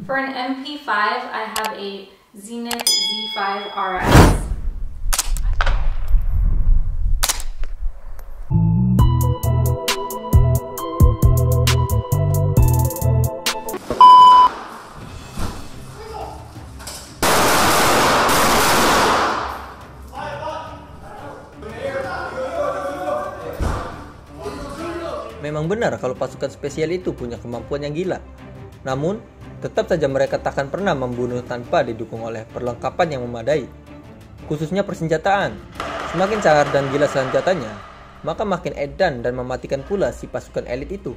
For an MP5, I have a Zenith Z5 RS. Memang benar kalau pasukan spesial itu punya kemampuan yang gila. Namun, tetap saja mereka takkan pernah membunuh tanpa didukung oleh perlengkapan yang memadai. Khususnya persenjataan. Semakin cair dan gila senjatanya, maka makin edan dan mematikan pula si pasukan elit itu.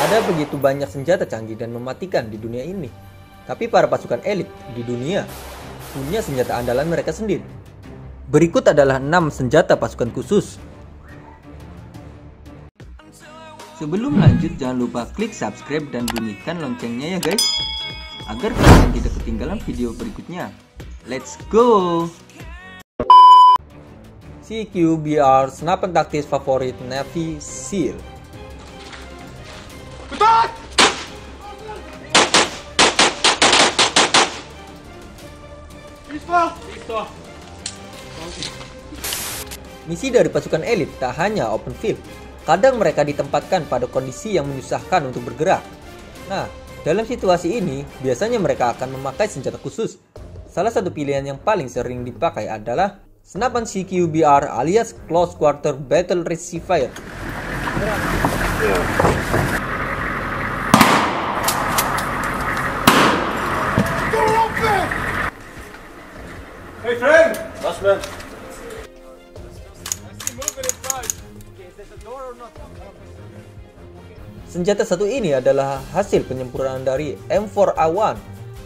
Ada begitu banyak senjata canggih dan mematikan di dunia ini. Tapi para pasukan elit di dunia punya senjata andalan mereka sendiri. Berikut adalah 6 senjata pasukan khusus. Sebelum lanjut, jangan lupa klik subscribe dan bunyikan loncengnya ya guys, agar kalian tidak ketinggalan video berikutnya. Let's go! CQB-R senapan taktis favorit Navy SEAL. Misi dari pasukan elit tak hanya open field. Kadang mereka ditempatkan pada kondisi yang menyusahkan untuk bergerak. Nah, dalam situasi ini, biasanya mereka akan memakai senjata khusus. Salah satu pilihan yang paling sering dipakai adalah senapan CQB-R alias Close Quarter Battle Receiver. Hey friend! Last man. Senjata satu ini adalah hasil penyempurnaan dari M4A1,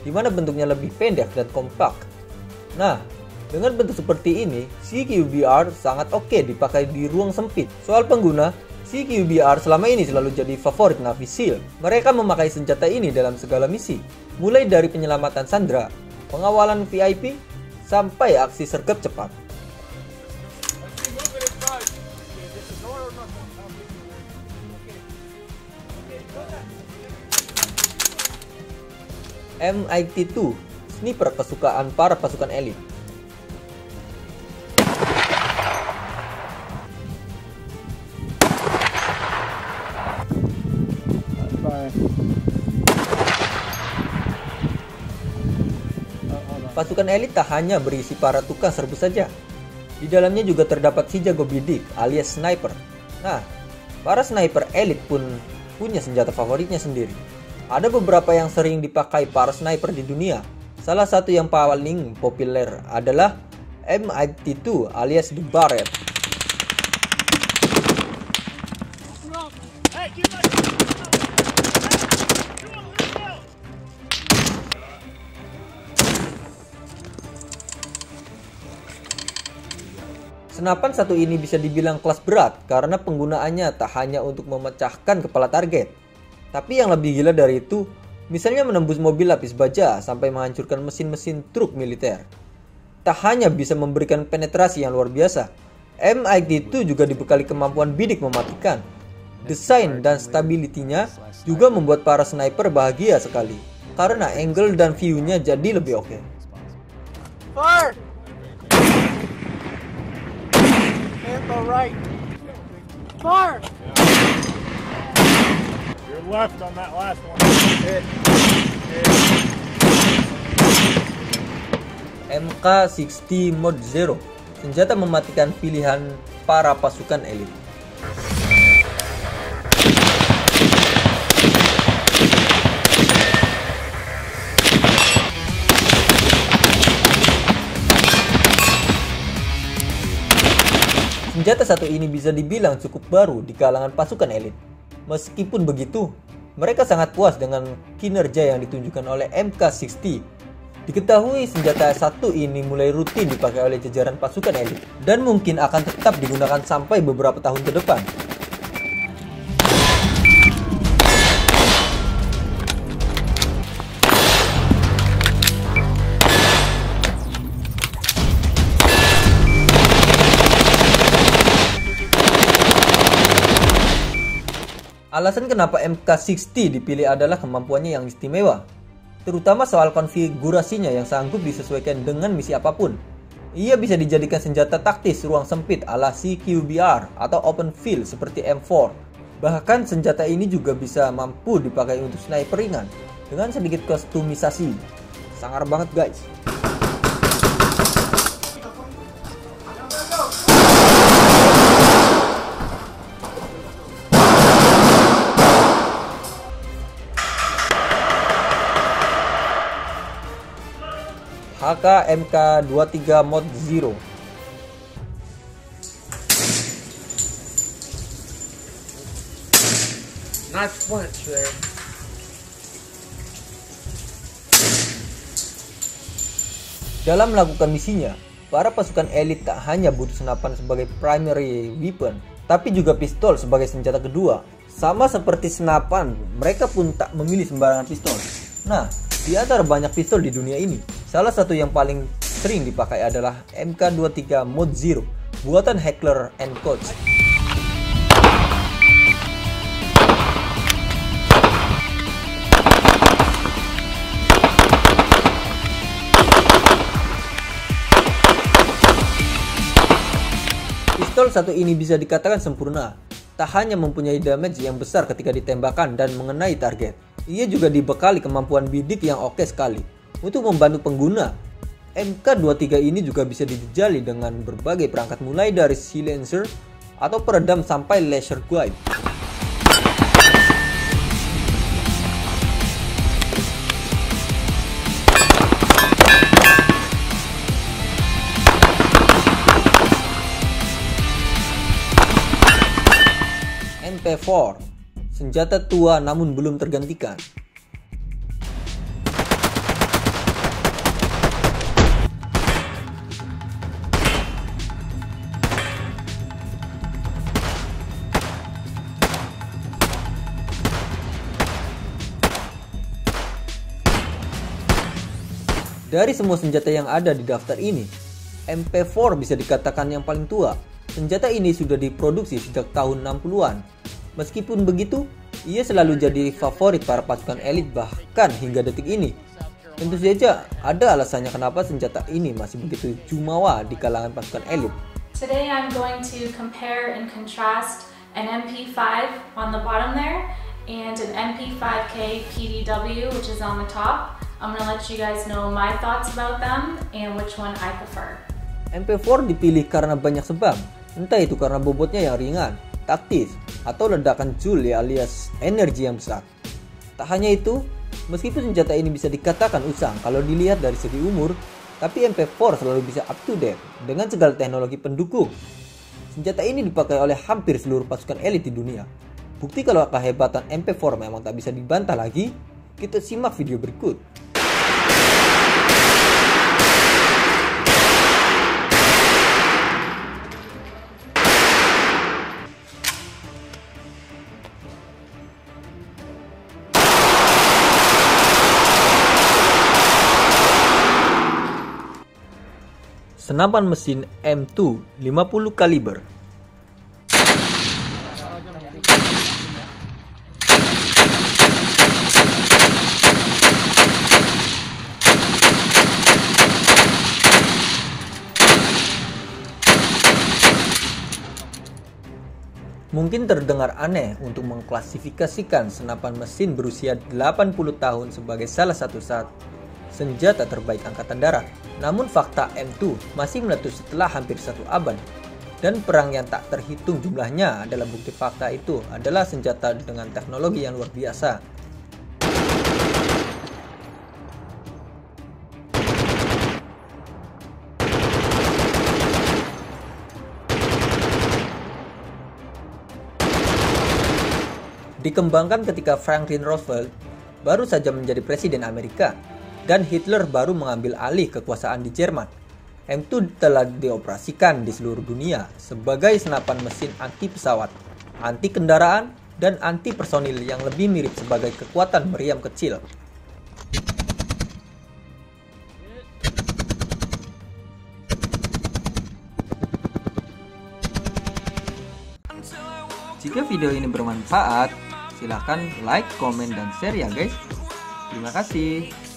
di mana bentuknya lebih pendek dan kompak. Nah, dengan bentuk seperti ini, CQB-R sangat oke dipakai di ruang sempit. Soal pengguna, CQB-R selama ini selalu jadi favorit Navy SEAL. Mereka memakai senjata ini dalam segala misi, mulai dari penyelamatan sandera, pengawalan VIP, sampai aksi sergap cepat. MiT-2, sniper kesukaan para pasukan elit. Pasukan elit tak hanya berisi para tukang serbu saja. Di dalamnya juga terdapat si jago bidik alias sniper. Nah, para sniper elit pun punya senjata favoritnya sendiri. Ada beberapa yang sering dipakai para sniper di dunia. Salah satu yang paling populer adalah MiT-2 alias The Barrett. Senapan satu ini bisa dibilang kelas berat karena penggunaannya tak hanya untuk memecahkan kepala target. Tapi yang lebih gila dari itu, misalnya menembus mobil lapis baja sampai menghancurkan mesin-mesin truk militer. Tak hanya bisa memberikan penetrasi yang luar biasa, MiT-2 juga dibekali kemampuan bidik mematikan. Desain dan stability-nya juga membuat para sniper bahagia sekali, karena angle dan view-nya jadi lebih oke. Fire! Right. Fire! You're left on that last one. MK60 Mod Zero, senjata mematikan pilihan para pasukan elit. Senjata satu ini bisa dibilang cukup baru di kalangan pasukan elit. Meskipun begitu, mereka sangat puas dengan kinerja yang ditunjukkan oleh MK60. Diketahui senjata satu ini mulai rutin dipakai oleh jajaran pasukan elit dan mungkin akan tetap digunakan sampai beberapa tahun ke depan. Alasan kenapa MK60 dipilih adalah kemampuannya yang istimewa, terutama soal konfigurasinya yang sanggup disesuaikan dengan misi apapun. Ia bisa dijadikan senjata taktis ruang sempit ala CQB-R atau open field seperti M4. Bahkan senjata ini juga bisa mampu dipakai untuk sniper ringan dengan sedikit kustomisasi. Sangar banget guys. HK-MK23 Mod Zero. Nice punch there. Dalam melakukan misinya, para pasukan elit tak hanya butuh senapan sebagai primary weapon, tapi juga pistol sebagai senjata kedua. Sama seperti senapan, mereka pun tak memilih sembarangan pistol. Nah, di antara banyak pistol di dunia ini, salah satu yang paling sering dipakai adalah MK23 Mod Zero, buatan Heckler & Koch. Pistol satu ini bisa dikatakan sempurna. Tak hanya mempunyai damage yang besar ketika ditembakkan dan mengenai target, ia juga dibekali kemampuan bidik yang oke sekali untuk membantu pengguna. MK23 ini juga bisa dijajali dengan berbagai perangkat mulai dari silencer atau peredam sampai laser guide. MP4, senjata tua namun belum tergantikan. Dari semua senjata yang ada di daftar ini, MP4 bisa dikatakan yang paling tua. Senjata ini sudah diproduksi sejak tahun 60-an. Meskipun begitu, ia selalu jadi favorit para pasukan elit bahkan hingga detik ini. Tentu saja ada alasannya kenapa senjata ini masih begitu jumawa di kalangan pasukan elit. Today I'm going to compare and contrast an MP5 on the bottom there and an MP5K PDW which is on the top. I'm going to let you guys know my thoughts about them and which one I prefer. MP4 dipilih karena banyak sebab. Entah itu karena bobotnya yang ringan, taktis, atau ledakan joule alias energi yang besar. Tak hanya itu, meskipun senjata ini bisa dikatakan usang kalau dilihat dari segi umur, tapi MP4 selalu bisa up to date dengan segala teknologi pendukung. Senjata ini dipakai oleh hampir seluruh pasukan elit di dunia. Bukti kalau kehebatan MP4 memang tak bisa dibantah lagi, kita simak video berikut. Senapan mesin M2 50 kaliber. Mungkin terdengar aneh untuk mengklasifikasikan senapan mesin berusia 80 tahun sebagai salah satu senjata terbaik Angkatan Darat. Namun fakta M2 masih meletus setelah hampir satu abad. Dan perang yang tak terhitung jumlahnya adalah bukti fakta itu adalah senjata dengan teknologi yang luar biasa. Dikembangkan ketika Franklin Roosevelt baru saja menjadi presiden Amerika dan Hitler baru mengambil alih kekuasaan di Jerman. M2 telah dioperasikan di seluruh dunia sebagai senapan mesin anti pesawat, anti kendaraan, dan anti personil yang lebih mirip sebagai kekuatan meriam kecil. Jika video ini bermanfaat, Silahkan like, komen, dan share ya guys. Terima kasih.